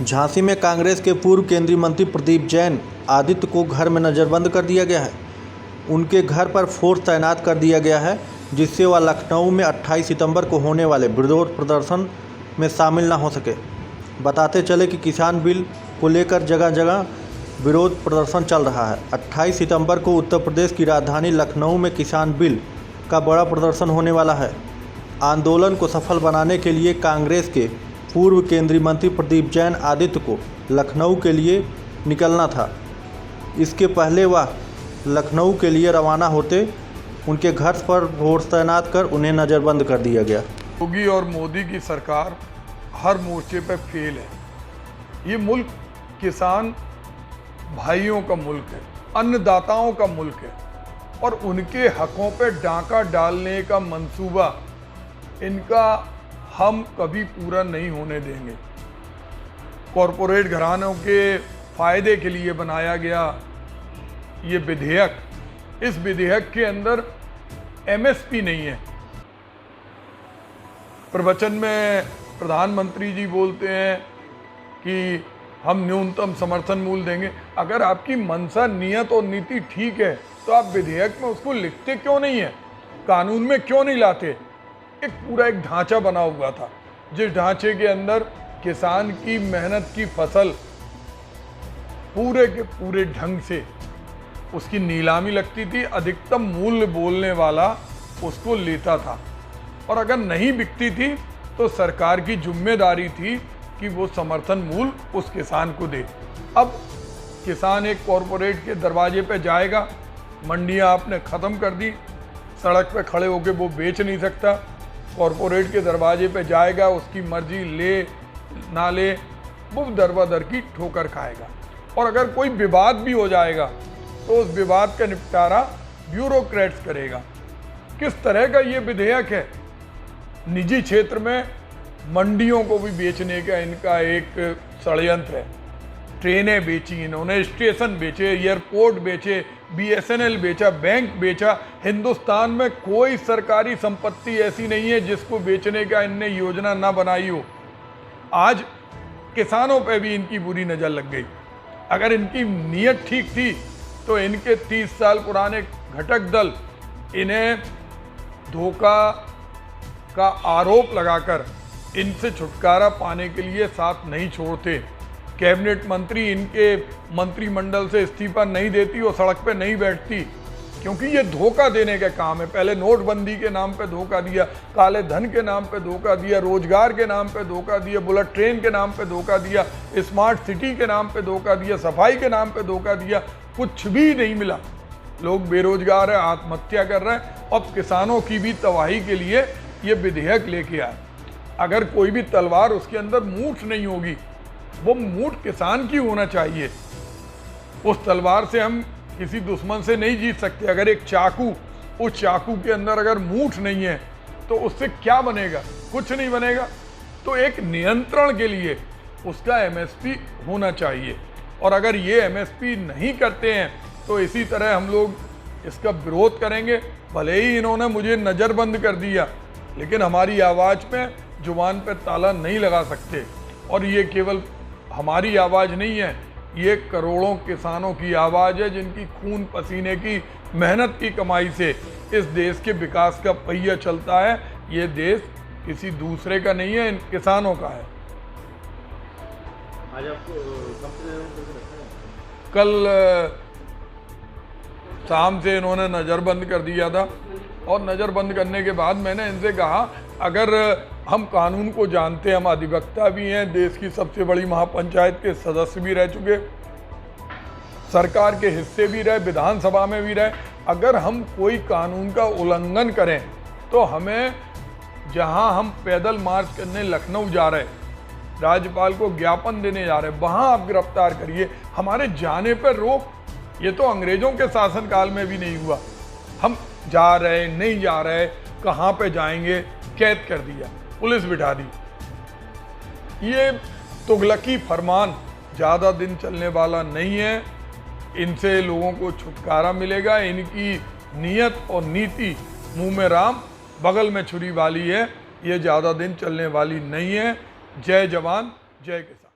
झांसी में कांग्रेस के पूर्व केंद्रीय मंत्री प्रदीप जैन आदित्य को घर में नज़रबंद कर दिया गया है। उनके घर पर फोर्स तैनात कर दिया गया है, जिससे वह लखनऊ में 28 सितंबर को होने वाले विरोध प्रदर्शन में शामिल न हो सके। बताते चले कि किसान बिल को लेकर जगह जगह विरोध प्रदर्शन चल रहा है। 28 सितंबर को उत्तर प्रदेश की राजधानी लखनऊ में किसान बिल का बड़ा प्रदर्शन होने वाला है। आंदोलन को सफल बनाने के लिए कांग्रेस के पूर्व केंद्रीय मंत्री प्रदीप जैन आदित्य को लखनऊ के लिए निकलना था। इसके पहले वह लखनऊ के लिए रवाना होते उनके घर पर फोर्स तैनात कर उन्हें नज़रबंद कर दिया गया। योगी और मोदी की सरकार हर मोर्चे पर फेल है। ये मुल्क किसान भाइयों का मुल्क है, अन्नदाताओं का मुल्क है और उनके हकों पे डाका डालने का मंसूबा इनका हम कभी पूरा नहीं होने देंगे। कॉरपोरेट घरानों के फायदे के लिए बनाया गया ये विधेयक, इस विधेयक के अंदर एमएसपी नहीं है। प्रवचन में प्रधानमंत्री जी बोलते हैं कि हम न्यूनतम समर्थन मूल्य देंगे। अगर आपकी मंशा, नियत और नीति ठीक है तो आप विधेयक में उसको लिखते क्यों नहीं है, कानून में क्यों नहीं लाते? एक ढांचा बना हुआ था, जिस ढांचे के अंदर किसान की मेहनत की फसल पूरे के पूरे ढंग से उसकी नीलामी लगती थी, अधिकतम मूल्य बोलने वाला उसको लेता था और अगर नहीं बिकती थी तो सरकार की जिम्मेदारी थी कि वो समर्थन मूल्य उस किसान को दे। अब किसान एक कॉरपोरेट के दरवाजे पे जाएगा, मंडियां आपने ख़त्म कर दी, सड़क पे खड़े होके वो बेच नहीं सकता, कॉरपोरेट के दरवाजे पे जाएगा, उसकी मर्जी ले ना ले, वो दर की ठोकर खाएगा। और अगर कोई विवाद भी हो जाएगा तो उस विवाद का निपटारा ब्यूरोक्रेट्स करेगा। किस तरह का ये विधेयक है? निजी क्षेत्र में मंडियों को भी बेचने का इनका एक षड्यंत्र है। ट्रेनें बेची इन्होंने, स्टेशन बेचे, एयरपोर्ट बेचे, बीएसएनएल बेचा, बैंक बेचा। हिंदुस्तान में कोई सरकारी संपत्ति ऐसी नहीं है जिसको बेचने का इनने योजना ना बनाई हो। आज किसानों पे भी इनकी बुरी नज़र लग गई। अगर इनकी नीयत ठीक थी तो इनके 30 साल पुराने घटक दल इन्हें धोखा का आरोप लगाकर इनसे छुटकारा पाने के लिए साथ नहीं छोड़ते। कैबिनेट मंत्री इनके मंत्रिमंडल से इस्तीफा नहीं देती और सड़क पे नहीं बैठती, क्योंकि ये धोखा देने का काम है। पहले नोटबंदी के नाम पे धोखा दिया, काले धन के नाम पे धोखा दिया, रोजगार के नाम पे धोखा दिया, बुलेट ट्रेन के नाम पे धोखा दिया, स्मार्ट सिटी के नाम पे धोखा दिया, सफाई के नाम पे धोखा दिया। कुछ भी नहीं मिला। लोग बेरोजगार है, आत्महत्या कर रहे हैं। अब किसानों की भी तबाही के लिए ये विधेयक लेके आए। अगर कोई भी तलवार उसके अंदर मूठ नहीं होगी, वो मूठ किसान की होना चाहिए। उस तलवार से हम किसी दुश्मन से नहीं जीत सकते। अगर एक चाकू, उस चाकू के अंदर अगर मूठ नहीं है तो उससे क्या बनेगा? कुछ नहीं बनेगा। तो एक नियंत्रण के लिए उसका एमएसपी होना चाहिए और अगर ये एमएसपी नहीं करते हैं तो इसी तरह हम लोग इसका विरोध करेंगे। भले ही इन्होंने मुझे नज़रबंद कर दिया, लेकिन हमारी आवाज़ में जुबान पे ताला नहीं लगा सकते। और ये केवल हमारी आवाज़ नहीं है, ये करोड़ों किसानों की आवाज़ है जिनकी खून पसीने की मेहनत की कमाई से इस देश के विकास का पहिया चलता है। ये देश किसी दूसरे का नहीं है, इन किसानों का है। आज आपको कल शाम से इन्होंने नज़रबंद कर दिया था और नज़रबंद करने के बाद मैंने इनसे कहा, अगर हम कानून को जानते हैं, हम अधिवक्ता भी हैं, देश की सबसे बड़ी महापंचायत के सदस्य भी रह चुके, सरकार के हिस्से भी रहे, विधानसभा में भी रहे, अगर हम कोई कानून का उल्लंघन करें तो हमें, जहां हम पैदल मार्च करने लखनऊ जा रहे, राज्यपाल को ज्ञापन देने जा रहे, वहां आप गिरफ्तार करिए, हमारे जाने पर रोक। ये तो अंग्रेजों के शासनकाल में भी नहीं हुआ। हम जा रहे, नहीं जा रहे, कहाँ पे जाएंगे, कैद कर दिया, पुलिस बिठा दी। ये तुगलकी फरमान ज़्यादा दिन चलने वाला नहीं है। इनसे लोगों को छुटकारा मिलेगा। इनकी नीयत और नीति मुंह में राम बगल में छुरी वाली है। ये ज़्यादा दिन चलने वाली नहीं है। जय जवान जय किसान।